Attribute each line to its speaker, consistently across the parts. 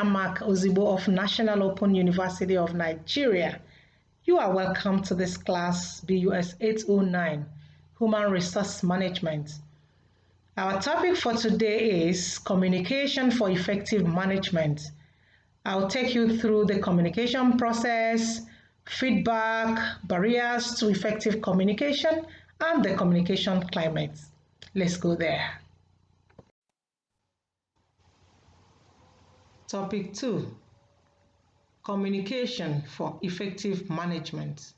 Speaker 1: Engineer Mac-Ozigbo of National Open University of Nigeria. You are welcome to this class, BUS 809, Human Resource Management. Our topic for today is Communication for Effective Management. I'll take you through the communication process, feedback, barriers to effective communication, and the communication climate. Let's go there. Topic 2. Communication for Effective Management.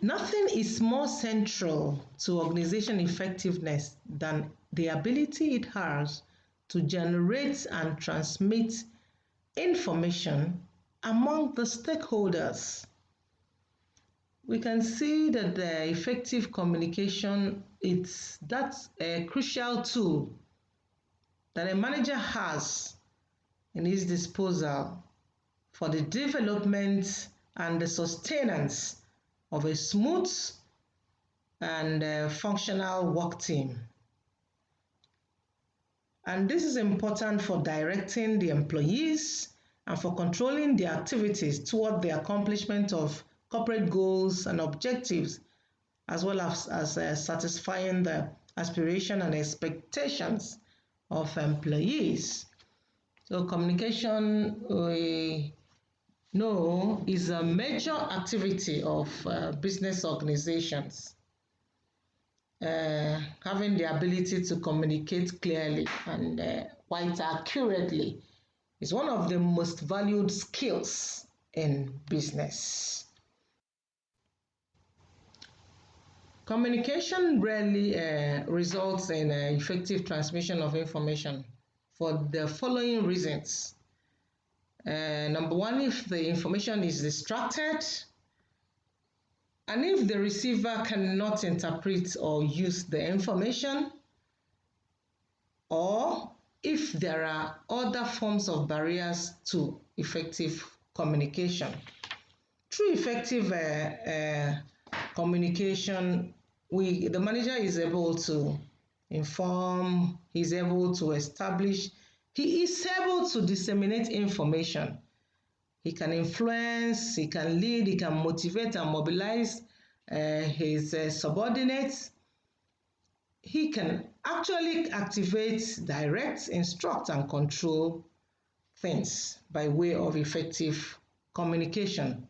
Speaker 1: Nothing is more central to organization effectiveness than the ability it has to generate and transmit information among the stakeholders. We can see that the effective communication, that's a crucial tool that a manager has in his disposal for the development and the sustenance of a smooth and functional work team. And this is important for directing the employees and for controlling their activities toward the accomplishment of corporate goals and objectives, as well as satisfying the aspiration and expectations of employees. So communication, we know, is a major activity of business organizations. Having the ability to communicate clearly and quite accurately is one of the most valued skills in business. Communication rarely results in effective transmission of information for the following reasons. Number one, if the information is distracted, and if the receiver cannot interpret or use the information, or if there are other forms of barriers to effective communication. Through effective communication, the manager is able to inform, he's able to establish, he is able to disseminate information. He can influence, he can lead, he can motivate and mobilize his subordinates. He can actually activate, direct, instruct, and control things by way of effective communication.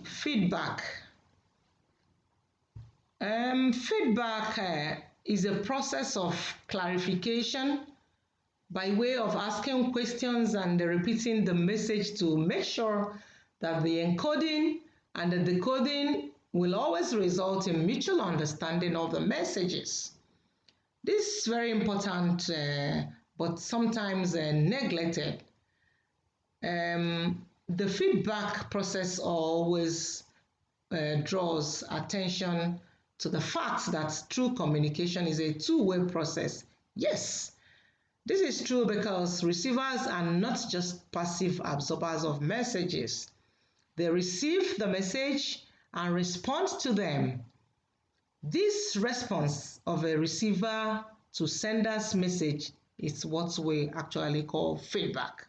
Speaker 1: Feedback. Feedback is a process of clarification by way of asking questions and repeating the message to make sure that the encoding and the decoding will always result in mutual understanding of the messages. This is very important, but sometimes neglected. The feedback process always draws attention to the fact that true communication is a two-way process. Yes, this is true because receivers are not just passive absorbers of messages. They receive the message and respond to them. This response of a receiver to sender's message is what we actually call feedback.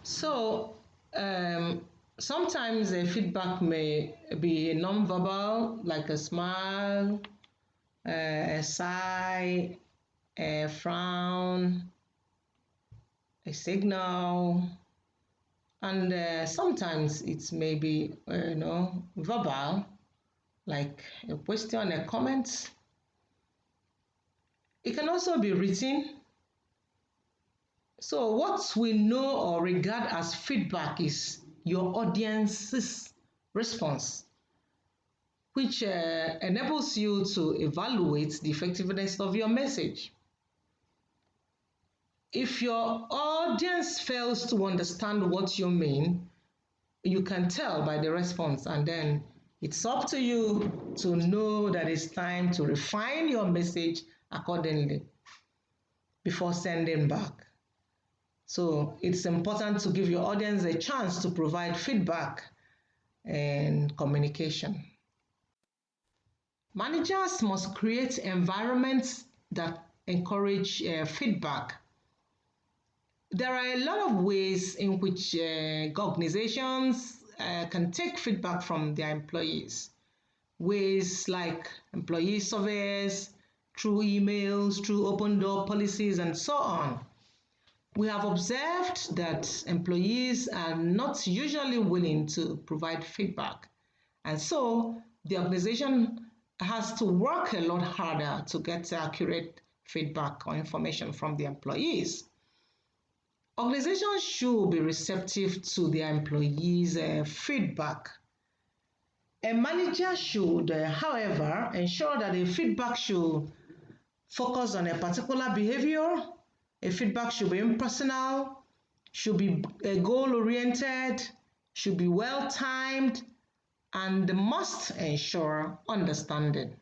Speaker 1: So, sometimes the feedback may be non-verbal, like a smile, a sigh, a frown, a signal, and sometimes it may be, verbal, like a question, a comment. It can also be written. So what we know or regard as feedback is your audience's response, which enables you to evaluate the effectiveness of your message. If your audience fails to understand what you mean, you can tell by the response, and then it's up to you to know that it's time to refine your message accordingly before sending back. So it's important to give your audience a chance to provide feedback and communication. Managers must create environments that encourage feedback. There are a lot of ways in which organizations can take feedback from their employees. Ways like employee surveys, through emails, through open door policies, and so on. We have observed that employees are not usually willing to provide feedback, and so the organization has to work a lot harder to get accurate feedback or information from the employees. Organizations should be receptive to their employees' feedback. A manager should, however, ensure that the feedback should focus on a particular behavior. A feedback should be impersonal, should be goal-oriented, should be well-timed, and must ensure understanding.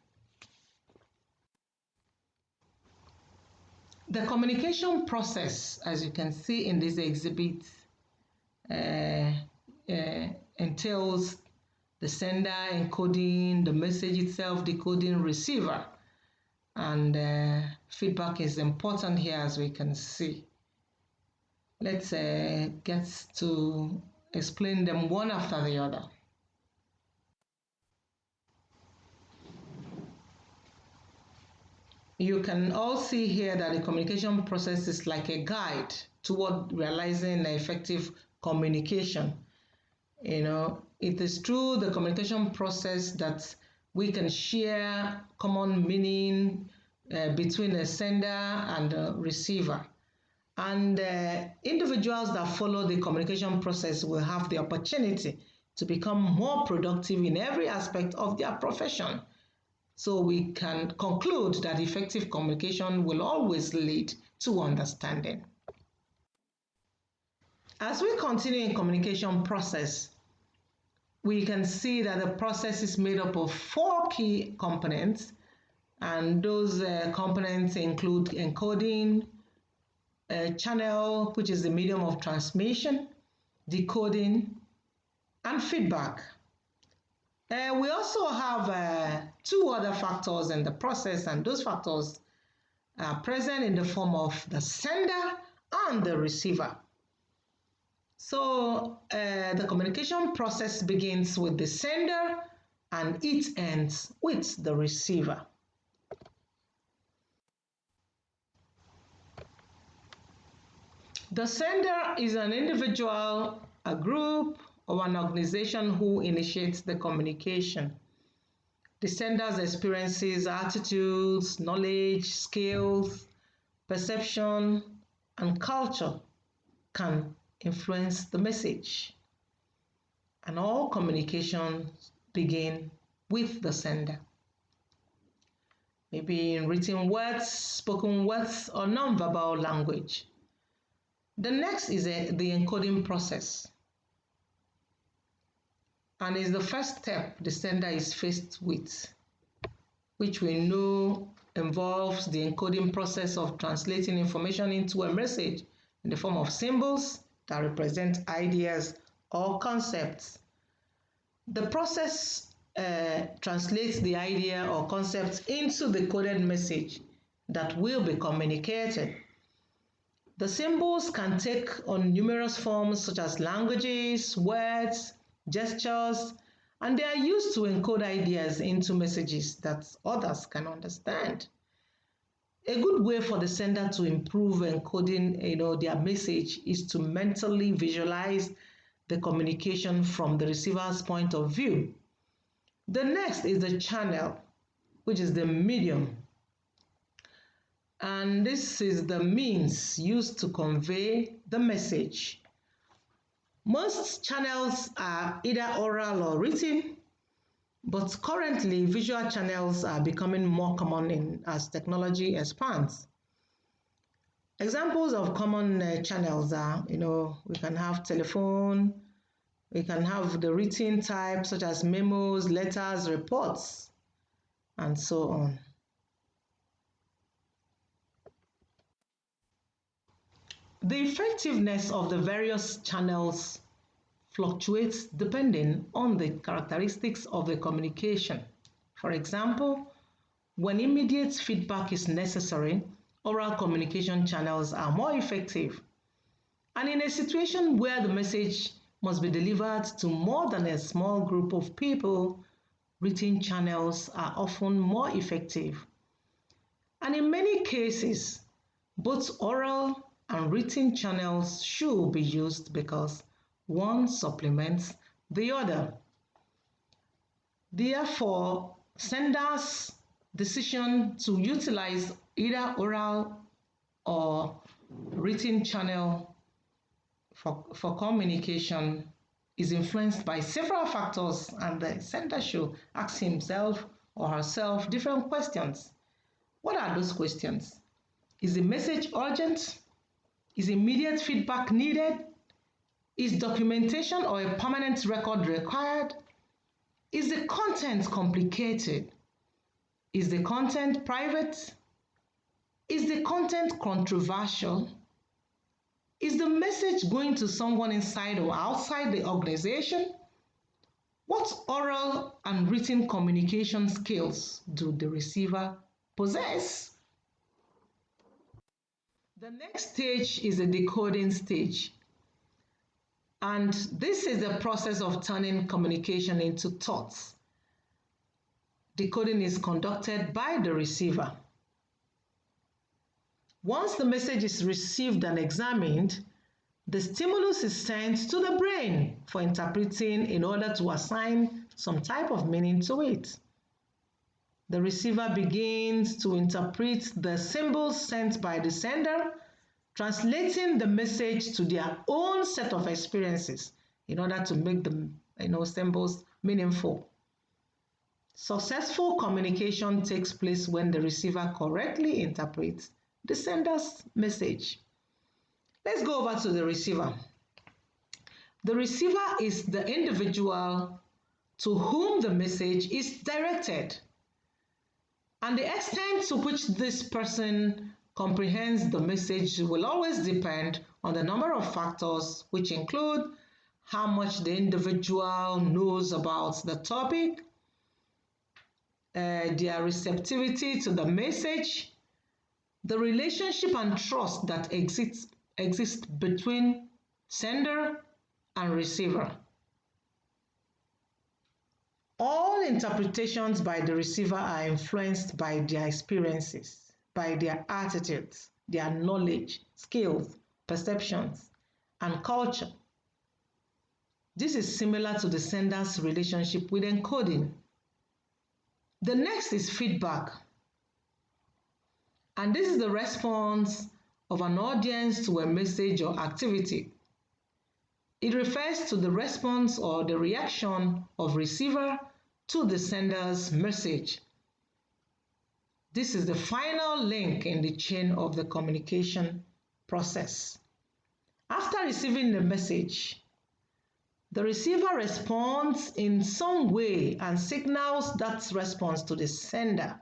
Speaker 1: The communication process, as you can see in this exhibit, entails the sender encoding, the message itself decoding, receiver. And feedback is important here, as we can see. Let's get to explain them one after the other. You can all see here that the communication process is like a guide toward realizing effective communication. It is through the communication process that we can share common meaning between a sender and a receiver. And individuals that follow the communication process will have the opportunity to become more productive in every aspect of their profession. So we can conclude that effective communication will always lead to understanding. As we continue in communication process, we can see that the process is made up of 4 key components, and those components include encoding, channel, which is the medium of transmission, decoding, and feedback. We also have 2 other factors in the process, and those factors are present in the form of the sender and the receiver. So the communication process begins with the sender and it ends with the receiver. The sender is an individual, a group, or an organization who initiates the communication. The sender's experiences, attitudes, knowledge, skills, perception, and culture can influence the message. And all communications begin with the sender. Maybe in written words, spoken words, or non-verbal language. The next is the encoding process. And is the first step the sender is faced with, which we know involves the encoding process of translating information into a message in the form of symbols that represent ideas or concepts. The process translates the idea or concept into the coded message that will be communicated. The symbols can take on numerous forms such as languages, words, gestures, and they are used to encode ideas into messages that others can understand. A good way for the sender to improve encoding their message is to mentally visualize the communication from the receiver's point of view. The next is the channel, which is the medium. And this is the means used to convey the message. Most channels are either oral or written, but currently visual channels are becoming more common as technology expands. Examples of common channels are, we can have telephone, we can have the written type such as memos, letters, reports, and so on. The effectiveness of the various channels fluctuates depending on the characteristics of the communication. For example, when immediate feedback is necessary, oral communication channels are more effective. And in a situation where the message must be delivered to more than a small group of people, written channels are often more effective. And in many cases, both oral and written channels should be used because one supplements the other. Therefore, senders' decision to utilize either oral or written channel for communication is influenced by several factors, and the sender should ask himself or herself different questions. What are those questions? Is the message urgent? Is immediate feedback needed? Is documentation or a permanent record required? Is the content complicated? Is the content private? Is the content controversial? Is the message going to someone inside or outside the organization? What oral and written communication skills do the receiver possess? The next stage is the decoding stage. And this is the process of turning communication into thoughts. Decoding is conducted by the receiver. Once the message is received and examined, the stimulus is sent to the brain for interpreting in order to assign some type of meaning to it. The receiver begins to interpret the symbols sent by the sender, translating the message to their own set of experiences in order to make the symbols meaningful. Successful communication takes place when the receiver correctly interprets the sender's message. Let's go over to the receiver. The receiver is the individual to whom the message is directed, and the extent to which this person comprehends the message will always depend on the number of factors, which include how much the individual knows about the topic, their receptivity to the message, the relationship and trust that exists between sender and receiver. All interpretations by the receiver are influenced by their experiences, by their attitudes, their knowledge, skills, perceptions, and culture. This is similar to the sender's relationship with encoding. The next is feedback. And this is the response of an audience to a message or activity. It refers to the response or the reaction of receiver to the sender's message. This is the final link in the chain of the communication process. After receiving the message, the receiver responds in some way and signals that response to the sender.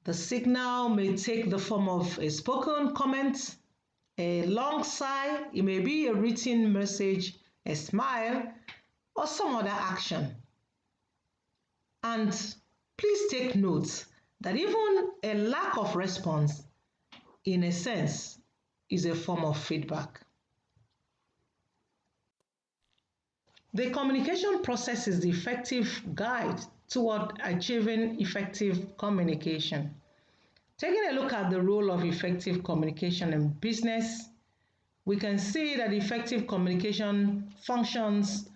Speaker 1: The signal may take the form of a spoken comment, a long sigh, it may be a written message, a smile, or some other action. And please take note that even a lack of response, in a sense, is a form of feedback. The communication process is the effective guide toward achieving effective communication. Taking a look at the role of effective communication in business, we can see that effective communication functions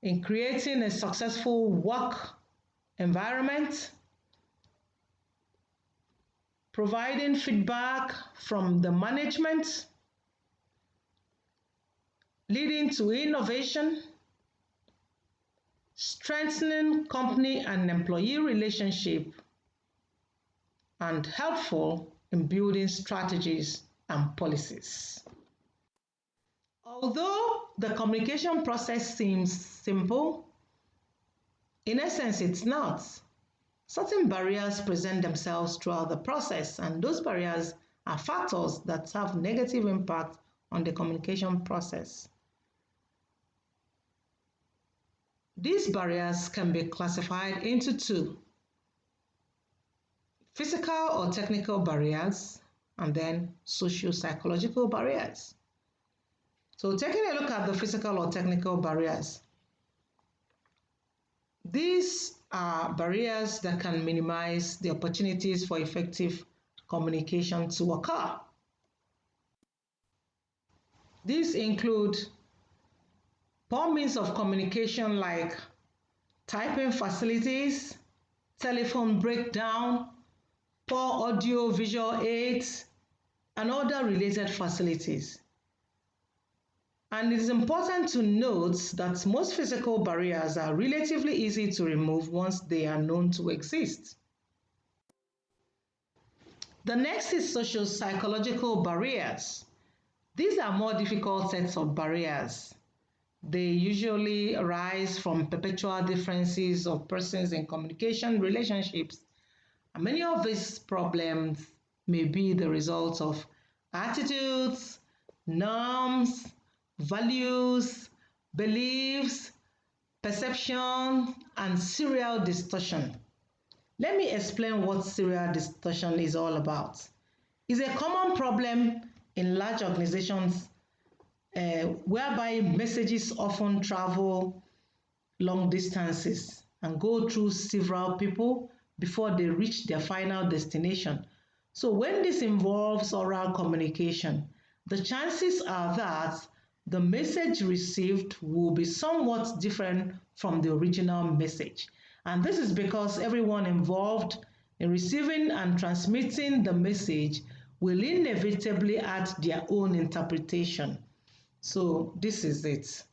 Speaker 1: in creating a successful work environment, providing feedback from the management, leading to innovation, strengthening company and employee relationship, and helpful in building strategies and policies. Although the communication process seems simple, in essence it's not. Certain barriers present themselves throughout the process, and those barriers are factors that have negative impact on the communication process. These barriers can be classified into two: physical or technical barriers, and then socio-psychological barriers. So taking a look at the physical or technical barriers, these are barriers that can minimize the opportunities for effective communication to occur. These include poor means of communication like typing facilities, telephone breakdown, poor audio-visual aids, and other related facilities. And it is important to note that most physical barriers are relatively easy to remove once they are known to exist. The next is socio-psychological barriers. These are more difficult sets of barriers. They usually arise from perpetual differences of persons in communication relationships. And many of these problems may be the result of attitudes, norms, values, beliefs, perception, and serial distortion. Let me explain what serial distortion is all about. It's a common problem in large organizations whereby messages often travel long distances and go through several people before they reach their final destination. So when this involves oral communication, the chances are that the message received will be somewhat different from the original message. And this is because everyone involved in receiving and transmitting the message will inevitably add their own interpretation. So this is it.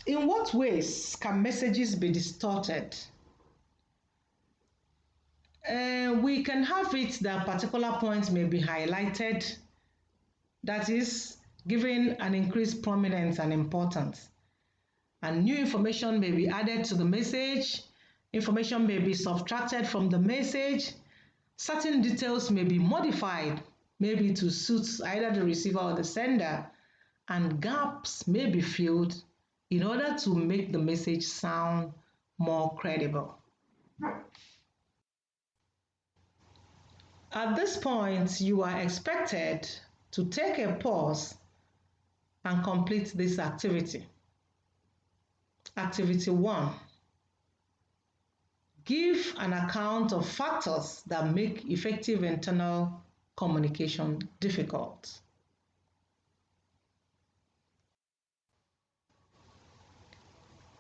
Speaker 1: In what ways can messages be distorted? We can have it that particular points may be highlighted, that is, given an increased prominence and importance. And new information may be added to the message, information may be subtracted from the message, certain details may be modified, maybe to suit either the receiver or the sender, and gaps may be filled in order to make the message sound more credible. At this point, you are expected to take a pause and complete this activity. Activity 1. Give an account of factors that make effective internal communication difficult.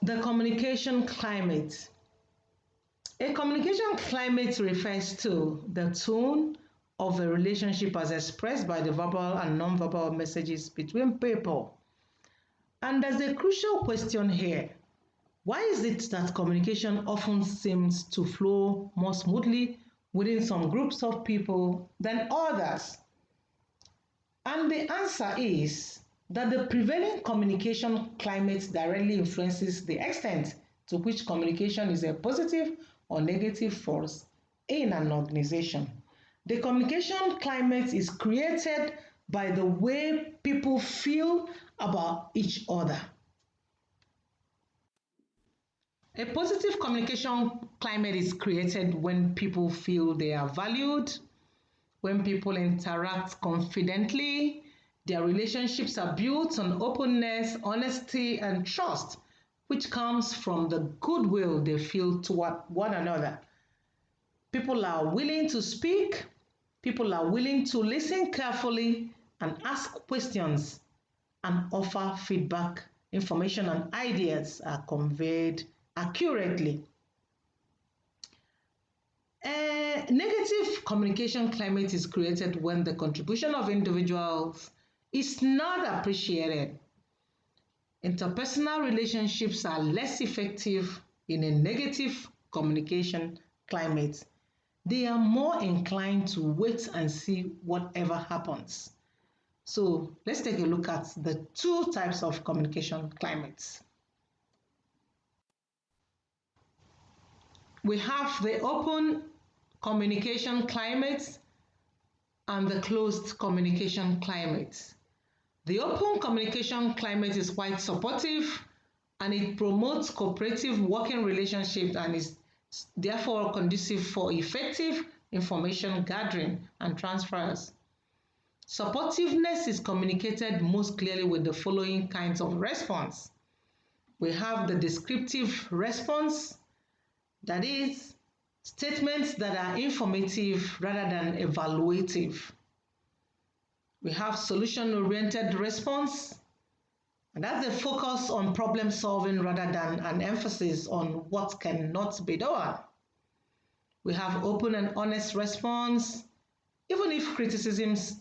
Speaker 1: The communication climate. A communication climate refers to the tone of a relationship as expressed by the verbal and non-verbal messages between people. And there's a crucial question here. Why is it that communication often seems to flow more smoothly within some groups of people than others? And the answer is that the prevailing communication climate directly influences the extent to which communication is a positive or negative force in an organization. The communication climate is created by the way people feel about each other. A positive communication climate is created when people feel they are valued, when people interact confidently, their relationships are built on openness, honesty, and trust, which comes from the goodwill they feel toward one another. People are willing to speak, people are willing to listen carefully and ask questions and offer feedback. Information and ideas are conveyed accurately. A negative communication climate is created when the contribution of individuals is not appreciated. Interpersonal relationships are less effective in a negative communication climate. They are more inclined to wait and see whatever happens. So let's take a look at the two types of communication climates. We have the open communication climate and the closed communication climate. The open communication climate is quite supportive and it promotes cooperative working relationships and is therefore conducive for effective information gathering and transfers. Supportiveness is communicated most clearly with the following kinds of response. We have the descriptive response, that is, statements that are informative rather than evaluative. We have solution-oriented response, and that's a focus on problem solving rather than an emphasis on what cannot be done. We have open and honest response. Even if criticisms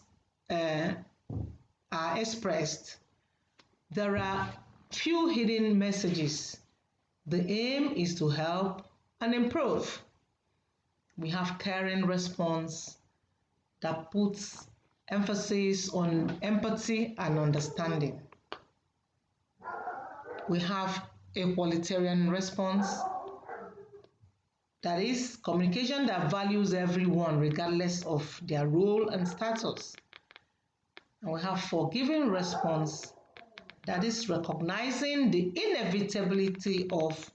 Speaker 1: are expressed, there are few hidden messages. The aim is to help and improve. We have caring response that puts emphasis on empathy and understanding. We have equalitarian response, that is, communication that values everyone regardless of their role and status. And we have forgiving response, that is, recognizing the inevitability of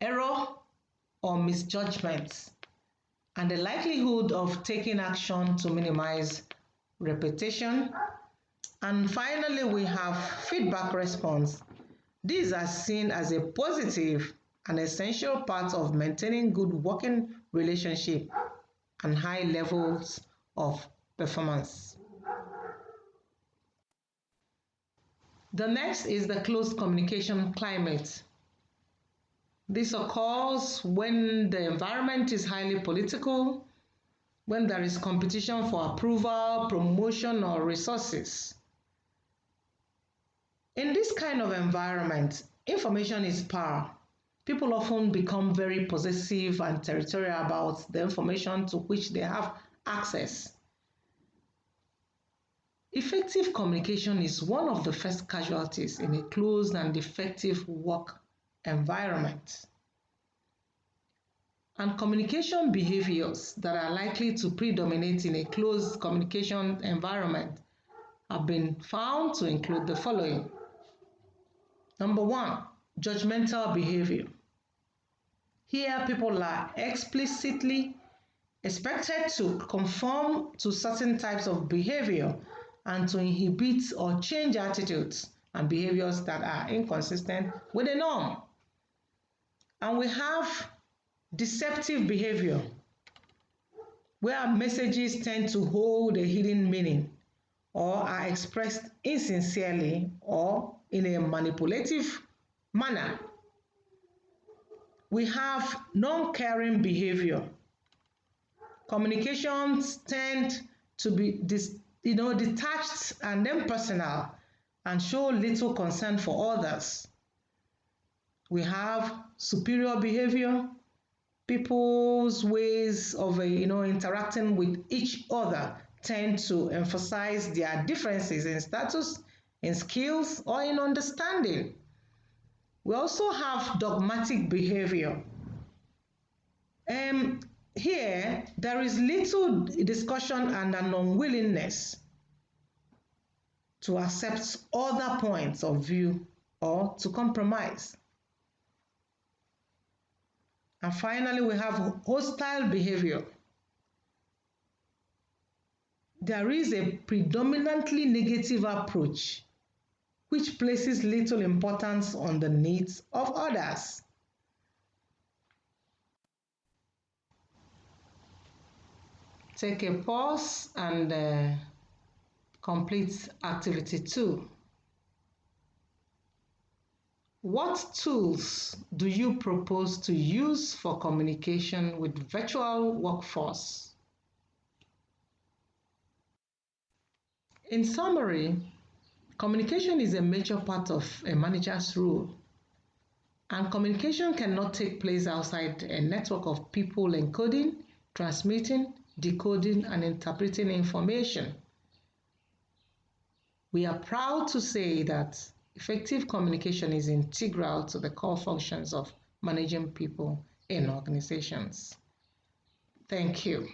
Speaker 1: error or misjudgments and the likelihood of taking action to minimize repetition. And finally, we have feedback response. These are seen as a positive and essential part of maintaining good working relationship and high levels of performance. The next is the closed communication climate. This occurs when the environment is highly political, when there is competition for approval, promotion, or resources. In this kind of environment, information is power. People often become very possessive and territorial about the information to which they have access. Effective communication is one of the first casualties in a closed and effective work environment. And communication behaviors that are likely to predominate in a closed communication environment have been found to include the following. Number one, judgmental behavior. Here, people are explicitly expected to conform to certain types of behavior and to inhibit or change attitudes and behaviors that are inconsistent with the norm. And we have deceptive behavior, where messages tend to hold a hidden meaning or are expressed insincerely or in a manipulative manner. We have non-caring behavior. Communications tend to be detached and impersonal and show little concern for others. We have superior behavior. People's ways of interacting with each other tend to emphasize their differences in status, in skills, or in understanding. We also have dogmatic behavior. Here, there is little discussion and an unwillingness to accept other points of view or to compromise. And finally, we have hostile behavior. There is a predominantly negative approach which places little importance on the needs of others. Take a pause and complete activity 2. What tools do you propose to use for communication with virtual workforce? In summary, communication is a major part of a manager's role, and communication cannot take place outside a network of people encoding, transmitting, decoding, and interpreting information. We are proud to say that effective communication is integral to the core functions of managing people in organizations. Thank you.